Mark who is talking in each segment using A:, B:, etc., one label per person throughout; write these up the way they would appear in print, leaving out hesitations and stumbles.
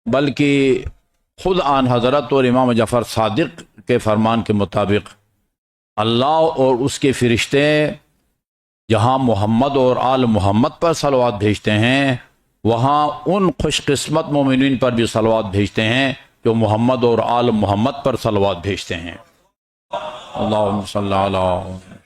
A: بلکہ خود آن حضرت اور امام جعفر صادق کے فرمان کے مطابق اللہ اور اس کے فرشتے جہاں محمد اور آل محمد پر صلوات بھیجتے ہیں وہاں ان خوش قسمت مومنین پر بھی صلوات بھیجتے ہیں جو محمد اور آل محمد پر صلوات بھیجتے ہیں۔ اللہم صلی علی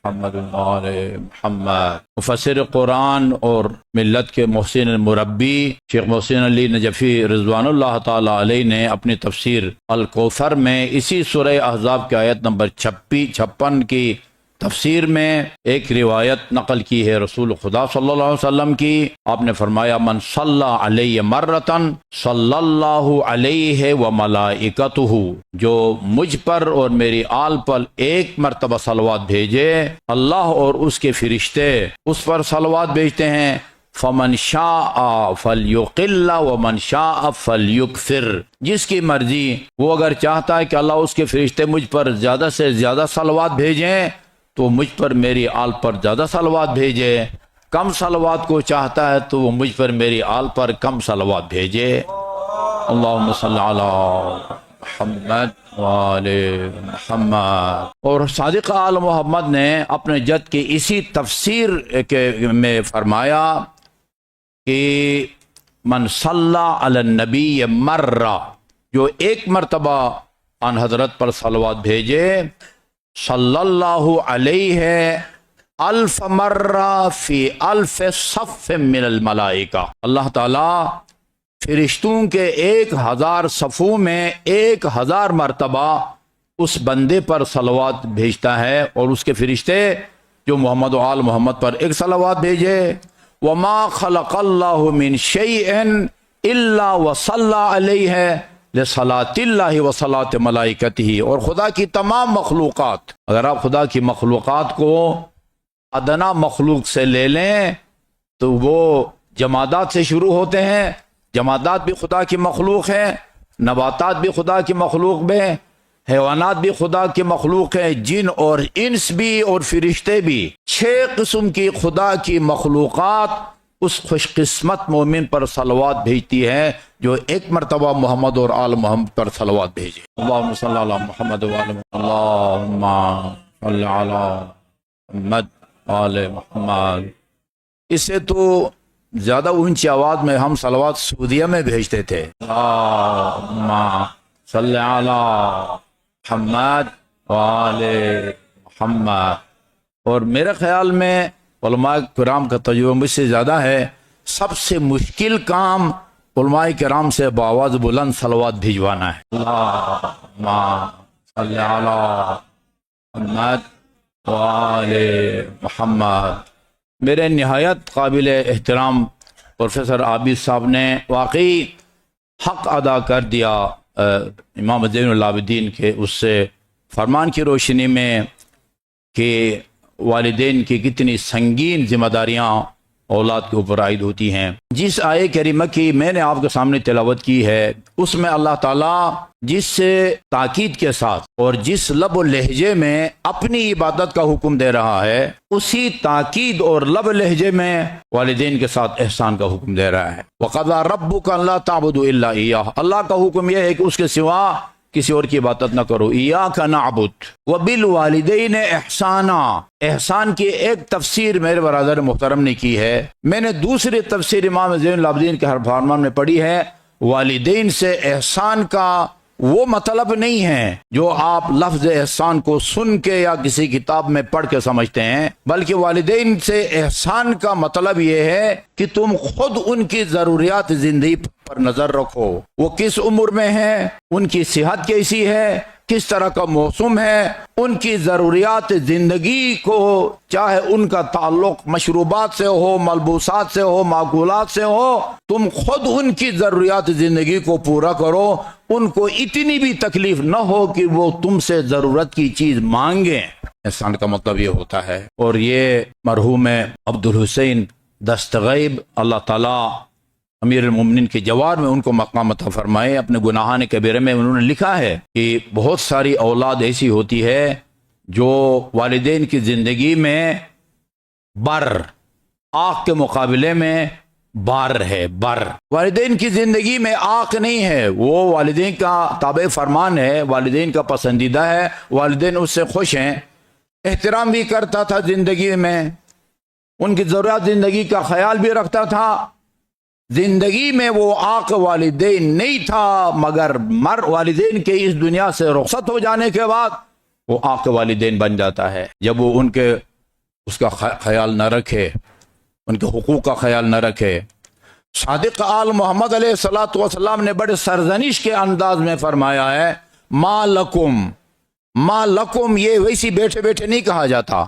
A: محمد وآل محمد۔ مفسر قرآن اور ملت کے محسن مربی شیخ محسن علی نجفی رضوان اللہ تعالی علیہ نے اپنی تفسیر الکوثر میں اسی سورہ احزاب کی آیت نمبر 56 کی تفسیر میں ایک روایت نقل کی ہے رسول خدا صلی اللہ علیہ وسلم کی۔ آپ نے فرمایا من صلی علیہ مرتن صلی اللہ علیہ وملائکتہ، جو مجھ پر اور میری آل پر ایک مرتبہ صلوات بھیجے اللہ اور اس کے فرشتے اس پر صلوات بھیجتے ہیں۔ فمن شاء فلیقل ومن شاء فلیکثر، جس کی مرضی وہ اگر چاہتا ہے کہ اللہ اس کے فرشتے مجھ پر زیادہ سے زیادہ صلوات بھیجیں تو مجھ پر میری آل پر زیادہ صلوات بھیجے، کم صلوات کو چاہتا ہے تو وہ مجھ پر میری آل پر کم صلوات بھیجے۔ اللہم صلی علی محمد وآل محمد۔ اور صادق آل محمد نے اپنے جد کی اسی تفسیر میں فرمایا کہ من صلی علی النبی مرہ، جو ایک مرتبہ ان حضرت پر صلوات بھیجے صلی اللہ علیہ الف مرہ فی الف صف من الملائکہ، اللہ تعالی فرشتوں کے 1000 صفوں میں 1000 مرتبہ اس بندے پر صلوات بھیجتا ہے، اور اس کے فرشتے جو محمد و آل محمد پر ایک صلوات بھیجے۔ وما خلق اللہ من شیء الا وصلی علیہ لصلاۃ اللہ وصلاۃ ملائکتہ، اور خدا کی تمام مخلوقات، اگر آپ خدا کی مخلوقات کو ادنا مخلوق سے لے لیں تو وہ جمادات سے شروع ہوتے ہیں، جمادات بھی خدا کی مخلوق ہیں، نباتات بھی خدا کی مخلوق میں، حیوانات بھی خدا کی مخلوق ہیں، جن اور انس بھی اور فرشتے بھی، 6 قسم کی خدا کی مخلوقات اس خوش قسمت مومن پر صلوات بھیجتی ہے جو ایک مرتبہ محمد اور آل محمد پر صلوات بھیجے۔ اللہم صلی علی محمد وآل محمد، اللہم صلی علی محمد وآل محمد۔ اس سے تو زیادہ اونچی آواز میں ہم صلوات سعودیہ میں بھیجتے تھے، اللہم صلی علی محمد وآل محمد۔ اور میرے خیال میں علماء کرام کا تجربہ مجھ سے زیادہ ہے، سب سے مشکل کام علماء کرام سے بآواز بلند صلوات بھیجوانا ہے۔ اللہم صلی علی محمد وآل محمد۔ میرے نہایت قابل احترام پروفیسر عابد صاحب نے واقعی حق ادا کر دیا امام زین العابدین کے اس سے فرمان کی روشنی میں کہ والدین کی کتنی سنگین ذمہ داریاں اولاد کے اوپر عائد ہوتی ہیں۔ جس آیے کریمہ کی میں نے آپ کے سامنے تلاوت کی ہے اس میں اللہ تعالیٰ جس سے تاکید کے ساتھ اور جس لب و لہجے میں اپنی عبادت کا حکم دے رہا ہے، اسی تاکید اور لب و لہجے میں والدین کے ساتھ احسان کا حکم دے رہا ہے۔ وَقَضَىٰ رَبُّكَ أَلَّا تَعْبُدُوا إِلَّا إِيَّاهُ، اللہ کا حکم یہ ہے کہ اس کے سوا کسی اور کی عبادت نہ کرو۔ ایاک نعبد وبالوالدین احسانا، احسان کی ایک تفسیر میرے برادر محترم نے کی ہے، میں نے دوسری تفسیر امام زین العابدین کے فرمان میں پڑھی ہے۔ والدین سے احسان کا وہ مطلب نہیں ہے جو آپ لفظ احسان کو سن کے یا کسی کتاب میں پڑھ کے سمجھتے ہیں، بلکہ والدین سے احسان کا مطلب یہ ہے کہ تم خود ان کی ضروریات زندگی پر نظر رکھو، وہ کس عمر میں ہیں، ان کی صحت کیسی ہے، کس طرح کا موسم ہے، ان کی ضروریات زندگی کو، چاہے ان کا تعلق مشروبات سے ہو، ملبوسات سے ہو، معقولات سے ہو، تم خود ان کی ضروریات زندگی کو پورا کرو، ان کو اتنی بھی تکلیف نہ ہو کہ وہ تم سے ضرورت کی چیز مانگیں۔ احسان کا مطلب یہ ہوتا ہے۔ اور یہ مرحوم عبدالحسین دستغیب، اللہ تعالیٰ امیر المومنین کے جوار میں ان کو مقام عطا فرمائے، اپنے گناہان کبیرہ میں انہوں نے لکھا ہے کہ بہت ساری اولاد ایسی ہوتی ہے جو والدین کی زندگی میں آنکھ کے مقابلے میں بار ہے، بر۔ والدین کی زندگی میں آنکھ نہیں ہے، وہ والدین کا تابع فرمان ہے، والدین کا پسندیدہ ہے، والدین اس سے خوش ہیں، احترام بھی کرتا تھا زندگی میں، ان کی ضروریات زندگی کا خیال بھی رکھتا تھا۔ زندگی میں وہ آنکھ والدین نہیں تھا، مگر والدین کے اس دنیا سے رخصت ہو جانے کے بعد وہ آنکھ والدین بن جاتا ہے، جب وہ اس کا خیال نہ رکھے، ان کے حقوق کا خیال نہ رکھے۔ صادق آل محمد علیہ الصلوۃ والسلام نے بڑے سرزنش کے انداز میں فرمایا ہے، ما لکم، یہ ویسی بیٹھے بیٹھے نہیں کہا جاتا،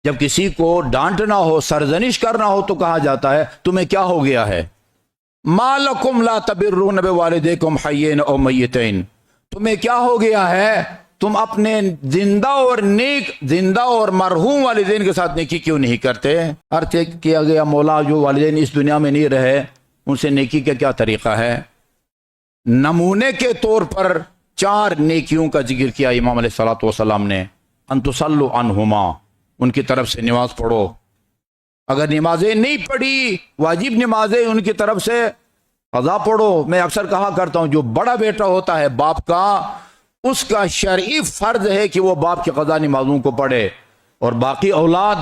A: جب کسی کو ڈانٹنا ہو، سرزنش کرنا ہو تو کہا جاتا ہے تمہیں کیا ہو گیا ہے، ما لکم لا تبرون بوالدیکم حیین او میتین، تمہیں کیا ہو گیا ہے، تم اپنے زندہ اور مرحوم والدین کے ساتھ نیکی کیوں نہیں کرتے؟ عرض کیا گیا مولا جو والدین اس دنیا میں نہیں رہے ان سے نیکی کا کیا طریقہ ہے؟ نمونے کے طور پر 4 نیکیوں کا ذکر کیا امام علیہ الصلوۃ والسلام نے۔ ان تصلوا عنہما، ان کی طرف سے نماز پڑھو، اگر نمازیں نہیں پڑھی واجب نمازیں ان کی طرف سے قضا پڑھو۔ میں اکثر کہا کرتا ہوں جو بڑا بیٹا ہوتا ہے باپ کا، اس کا شرعی فرض ہے کہ وہ باپ کی قضا نمازوں کو پڑھے، اور باقی اولاد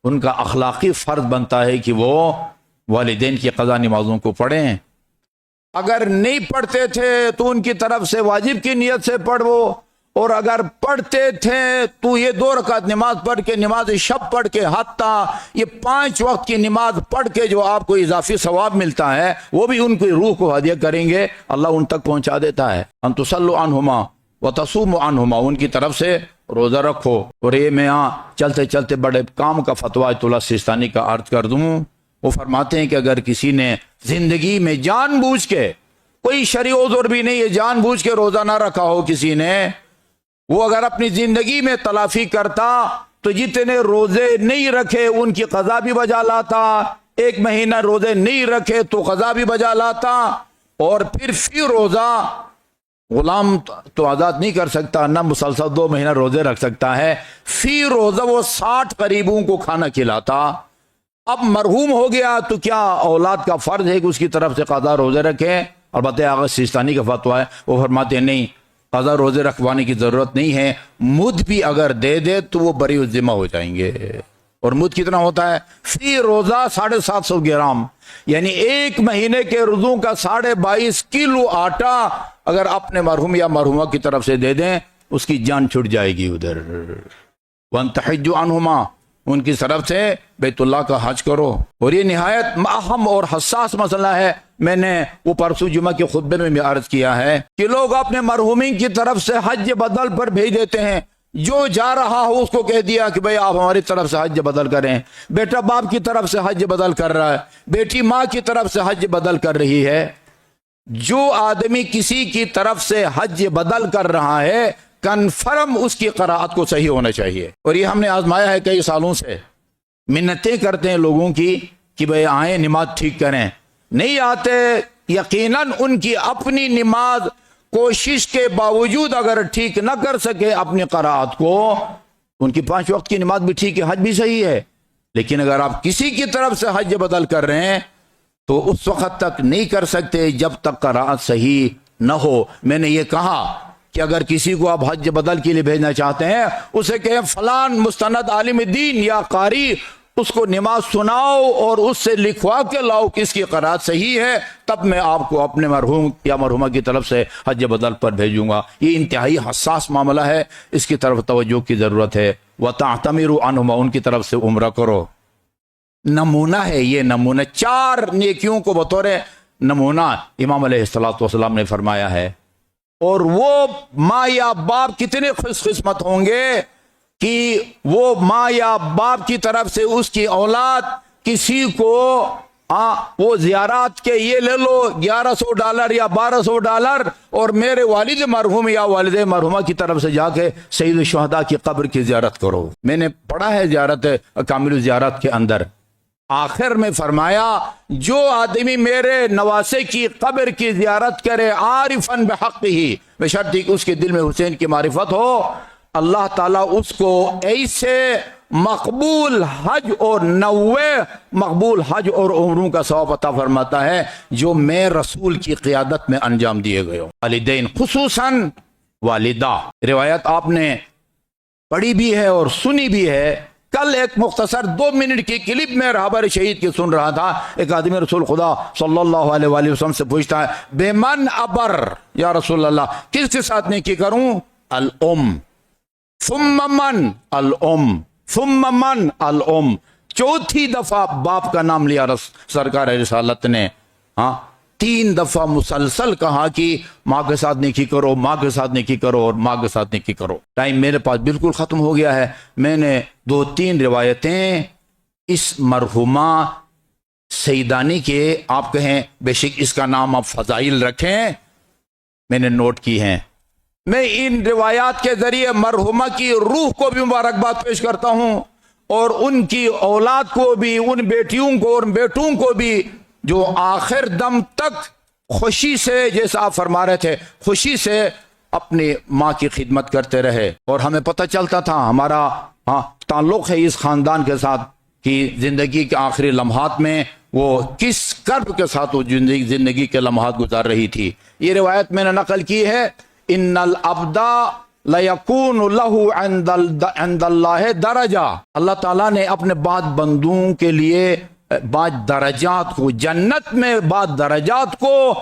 A: ان کا اخلاقی فرض بنتا ہے کہ وہ والدین کی قضا نمازوں کو پڑھیں۔ اگر نہیں پڑھتے تھے تو ان کی طرف سے واجب کی نیت سے پڑھو، اور اگر پڑھتے تھے تو یہ 2 رکعت نماز پڑھ کے، نماز شب پڑھ کے، حتیٰ یہ 5 وقت کی نماز پڑھ کے جو آپ کو اضافی ثواب ملتا ہے وہ بھی ان کی روح کو ہدیہ کریں گے، اللہ ان تک پہنچا دیتا ہے۔ ان تصلوا عنہما وتصوموا عنہما، ان کی طرف سے روزہ رکھو۔ اور یہ میں چلتے چلتے بڑے کام کا فتویٰ آیت اللہ سیستانی کا عرض کر دوں۔ وہ فرماتے ہیں کہ اگر کسی نے زندگی میں جان بوجھ کے، کوئی شرعی عذر بھی نہیں ہے، جان بوجھ کے روزہ نہ رکھا ہو کسی نے، وہ اگر اپنی زندگی میں تلافی کرتا تو جتنے روزے نہیں رکھے ان کی قضا بھی بجا لاتا، 1 مہینہ روزے نہیں رکھے تو قضا بھی بجا لاتا، اور پھر فی روزہ غلام تو آزاد نہیں کر سکتا، نہ مسلسل 2 مہینہ روزے رکھ سکتا ہے، فی روزہ وہ 60 غریبوں کو کھانا کھلاتا۔ اب مرحوم ہو گیا تو کیا اولاد کا فرض ہے کہ اس کی طرف سے قضا روزے رکھیں؟ البتہ آغا سیستانی کا فتویٰ ہے، وہ فرماتے ہیں نہیں، قضا روزے رکھوانے کی ضرورت نہیں ہے، مد بھی اگر دے دے تو وہ بری الذمہ ہو جائیں گے۔ اور مد کتنا ہوتا ہے؟ فی روزہ 750 گرام، یعنی 1 مہینے کے روزوں کا 22.5 کلو آٹا اگر اپنے مرحوم یا مرحومہ کی طرف سے دے دیں اس کی جان چھٹ جائے گی ادھر۔ وَأَن تَحِجُّوا عَنْهُمَا، ان کی طرف سے بیت اللہ کا حج کرو۔ اور یہ نہایت اہم اور حساس مسئلہ ہے، میں نے وہ پرسوں جمعہ کے خطبے میں بھی عرض کیا ہے کہ لوگ اپنے مرحومین کی طرف سے حج بدل پر بھیج دیتے ہیں، جو جا رہا ہو اس کو کہہ دیا کہ بھئی آپ ہماری طرف سے حج بدل کریں، بیٹا باپ کی طرف سے حج بدل کر رہا ہے، بیٹی ماں کی طرف سے حج بدل کر رہی ہے۔ جو آدمی کسی کی طرف سے حج بدل کر رہا ہے کنفرم اس کی قرائت کو صحیح ہونا چاہیے، اور یہ ہم نے آزمایا ہے کئی سالوں سے، منتیں کرتے ہیں لوگوں کی کہ بھئی آئیں نماز ٹھیک کریں، نہیں آتے، یقیناً ان کی اپنی نماز کوشش کے باوجود اگر ٹھیک نہ کر سکے اپنی قرائت کو، ان کی 5 وقت کی نماز بھی ٹھیک ہے، حج بھی صحیح ہے، لیکن اگر آپ کسی کی طرف سے حج بدل کر رہے ہیں تو اس وقت تک نہیں کر سکتے جب تک قرائت صحیح نہ ہو۔ میں نے یہ کہا کہ اگر کسی کو آپ حج بدل کے لیے بھیجنا چاہتے ہیں اسے کہیں فلان مستند عالم دین یا قاری اس کو نماز سناؤ اور اس سے لکھوا کے لاؤ کہ اس کی قرائت صحیح ہے، تب میں آپ کو اپنے مرحوم یا مرحومہ کی طرف سے حج بدل پر بھیجوں گا۔ یہ انتہائی حساس معاملہ ہے، اس کی طرف توجہ کی ضرورت ہے۔ وَتَعْتَمِرُوا عَنْهُمَا، ان کی طرف سے عمرہ کرو۔ نمونہ ہے یہ، نمونہ 4 نیکیوں کو بطور نمونہ امام علیہ السلام نے فرمایا ہے۔ اور وہ ماں یا باپ کتنے خوش قسمت ہوں گے کہ وہ ماں یا باپ کی طرف سے اس کی اولاد کسی کو وہ زیارات کے یہ لے لو $1100 یا $1200، اور میرے والد مرحوم یا والد مرحومہ کی طرف سے جا کے سید الشہداء کی قبر کی زیارت کرو۔ میں نے پڑھا ہے زیارت کامل الزیارت کے اندر، آخر میں فرمایا جو آدمی میرے نواسے کی قبر کی زیارت کرے عارفاً بحق ہی، بشرط کہ اس کے دل میں حسین کی معرفت ہو، اللہ تعالیٰ اس کو ایسے مقبول حج اور 90 مقبول حج اور عمروں کا ثواب عطا فرماتا ہے جو میں رسول کی قیادت میں انجام دیے گئے ہوں. والدین خصوصاً والدہ. روایت آپ نے پڑھی بھی ہے اور سنی بھی ہے. کل ایک مختصر 2 منٹ کی کلپ میں رہبر شہید کی سن رہا تھا. ایک آدمی رسول خدا صلی اللہ علیہ وآلہ وسلم سے پوچھتا ہے بے من ابر یا رسول اللہ, کس کے ساتھ نیکی کروں؟ الام ثم من الام ثم من الام. چوتھی دفعہ باپ کا نام لیا سرکار رسالت نے. 3 دفعہ مسلسل کہا کہ ماں کے ساتھ نیکی کرو, ماں کے ساتھ نیکی کرو اور ماں کے ساتھ نیکی کرو. ٹائم میرے پاس بالکل ختم ہو گیا ہے. میں نے 2-3 روایتیں اس مرحومہ سیدانی کے, آپ کہیں بے شک اس کا نام آپ فضائل رکھیں, میں نے نوٹ کی ہیں. میں ان روایات کے ذریعے مرحومہ کی روح کو بھی مبارکباد پیش کرتا ہوں اور ان کی اولاد کو بھی, ان بیٹیوں کو اور بیٹوں کو بھی جو آخر دم تک خوشی سے, جیسا آپ فرما رہے تھے, خوشی سے اپنی ماں کی خدمت کرتے رہے. اور ہمیں پتہ چلتا تھا ہمارا تعلق ہے اس خاندان کے ساتھ کہ زندگی کے آخری لمحات میں وہ کس کرب کے ساتھ وہ زندگی کے لمحات گزار رہی تھی. یہ روایت میں نے نقل کی ہے. ان العبد لیکون لہ عند اللہ درجہ. اللہ تعالیٰ نے اپنے بعض بندوں کے لیے بعض درجات کو, جنت میں بعض درجات کو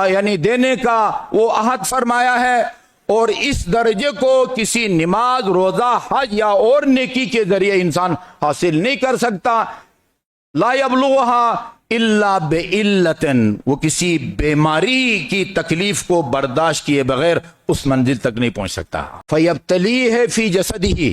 A: یعنی دینے کا وہ عہد فرمایا ہے. اور اس درجے کو کسی نماز, روزہ, حج یا اور نیکی کے ذریعے انسان حاصل نہیں کر سکتا. لا یبلغها الا بعلۃ, وہ کسی بیماری کی تکلیف کو برداشت کیے بغیر اس منزل تک نہیں پہنچ سکتا. فیبتلیہ فی جسدہ,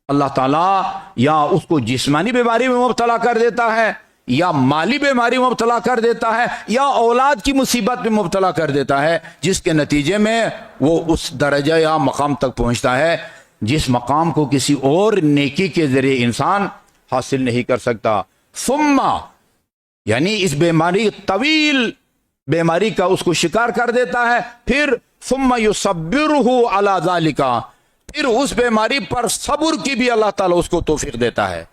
A: اللہ تعالیٰ یا اس کو جسمانی بیماری میں مبتلا کر دیتا ہے, یا مالی بیماری میں مبتلا کر دیتا ہے, یا اولاد کی مصیبت میں مبتلا کر دیتا ہے, جس کے نتیجے میں وہ اس درجہ یا مقام تک پہنچتا ہے جس مقام کو کسی اور نیکی کے ذریعے انسان حاصل نہیں کر سکتا. ثم یعنی اس بیماری, طویل بیماری کا اس کو شکار کر دیتا ہے. پھر ثم یصبرہ علی ذالک, پھر اس بیماری پر صبر کی بھی اللہ تعالیٰ اس کو توفیق دیتا ہے.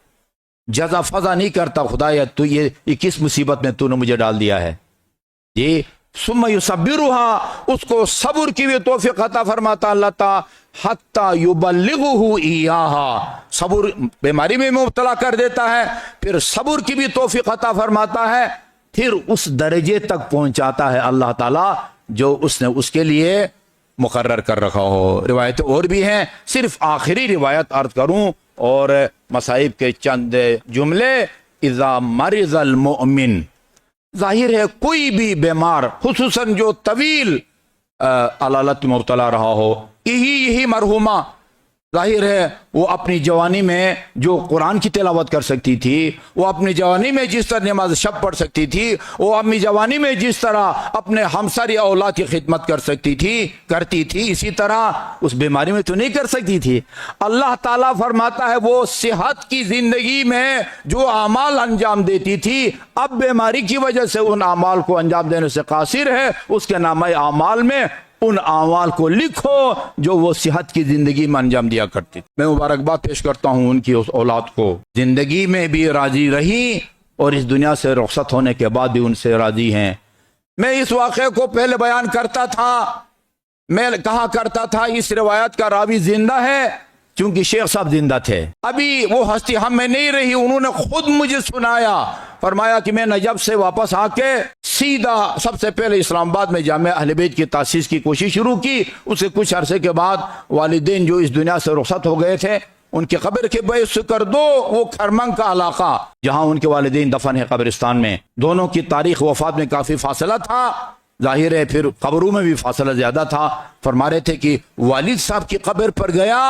A: جزا فضا نہیں کرتا, خدایا تو یہ کس مصیبت میں تو نے مجھے ڈال دیا ہے. یہ ثم یصبرہ, اس کو صبر کی بھی توفیق عطا فرماتا اللہ تعالیٰ. حتی یبلغہ ایہا, صبر بیماری میں مبتلا کر دیتا ہے, پھر صبر کی بھی توفیق عطا فرماتا ہے, پھر اس درجے تک پہنچاتا ہے اللہ تعالیٰ جو اس نے اس کے لیے مقرر کر رکھا ہو. روایتیں اور بھی ہیں, صرف آخری روایت عرض کروں اور مصائب کے چند جملے. اذا مرض المؤمن, ظاہر ہے کوئی بھی بیمار, خصوصاً جو طویل علالت میں مبتلا رہا ہو, یہی مرحومہ ظاہر ہے وہ اپنی جوانی میں جو قرآن کی تلاوت کر سکتی تھی, وہ اپنی جوانی میں جس طرح نماز شب پڑھ سکتی تھی, وہ اپنی جوانی میں جس طرح اپنے ہمسر یا اولاد کی خدمت کر سکتی تھی, کرتی تھی, اسی طرح اس بیماری میں تو نہیں کر سکتی تھی. اللہ تعالیٰ فرماتا ہے وہ صحت کی زندگی میں جو اعمال انجام دیتی تھی, اب بیماری کی وجہ سے ان اعمال کو انجام دینے سے قاصر ہے. اس کے نامہ اعمال میں ان اعمال کو لکھو جو وہ صحت کی زندگی میں انجام دیا کرتی. میں مبارکباد پیش کرتا ہوں ان کی اس اولاد کو, زندگی میں بھی راضی رہی اور اس دنیا سے رخصت ہونے کے بعد بھی ان سے راضی ہیں. میں اس واقعے کو پہلے بیان کرتا تھا, میں کہا کرتا تھا اس روایت کا راوی زندہ ہے چونکہ شیخ صاحب زندہ تھے. ابھی وہ ہستی ہم میں نہیں رہی, انہوں نے خود مجھے سنایا, فرمایا کہ میں نجف سے واپس آ کے سیدھا سب سے پہلے اسلام آباد میں جامعہ اہل بیت کی تاسیس کی کوشش شروع کی. اسے کچھ عرصے کے بعد والدین جو اس دنیا سے رخصت ہو گئے تھے ان کی قبر کے بیعت کر دو, وہ کھرمنگ کا علاقہ جہاں ان کے والدین دفن ہے قبرستان میں, دونوں کی تاریخ وفات میں کافی فاصلہ تھا, ظاہر ہے پھر قبروں میں بھی فاصلہ زیادہ تھا. فرما رہے تھے کہ والد صاحب کی قبر پر گیا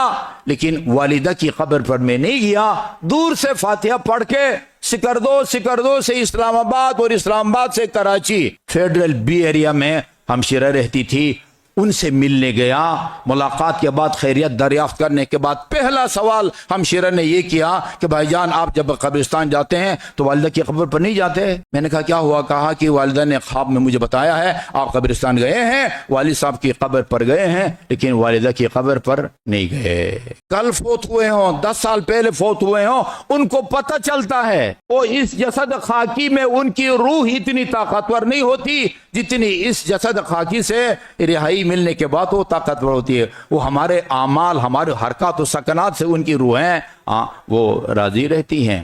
A: لیکن والدہ کی قبر پر میں نہیں گیا, دور سے فاتحہ پڑھ کے سکردو سے اسلام آباد اور اسلام آباد سے کراچی فیڈرل بی ایریا میں ہمشیرہ رہتی تھی. ان سے ملنے گیا. ملاقات کے بعد خیریت دریافت کرنے کے بعد پہلا سوال ہمشیرہ نے یہ کیا کہ بھائی جان آپ جب قبرستان جاتے ہیں تو والدہ کی قبر پر نہیں جاتے؟ میں نے کہا کیا ہوا؟ کہا کہ والدہ نے خواب میں مجھے بتایا ہے آپ قبرستان گئے ہیں، والد صاحب کی قبر پر گئے ہیں لیکن والدہ کی قبر پر نہیں گئے. کل فوت ہوئے ہوں، 10 سال پہلے فوت ہوئے ہوں، ان کو پتہ چلتا ہے وہ اس جسد خاکی میں ان کی روح اتنی طاقتور نہیں ہوتی جتنی اس جسد خاکی سے رہائی ملنے کے بعد وہ طاقتور ہوتی ہے. وہ ہمارے اعمال، ہمارے حرکات و سکنات سے ان کی روحیں وہ راضی رہتی ہیں.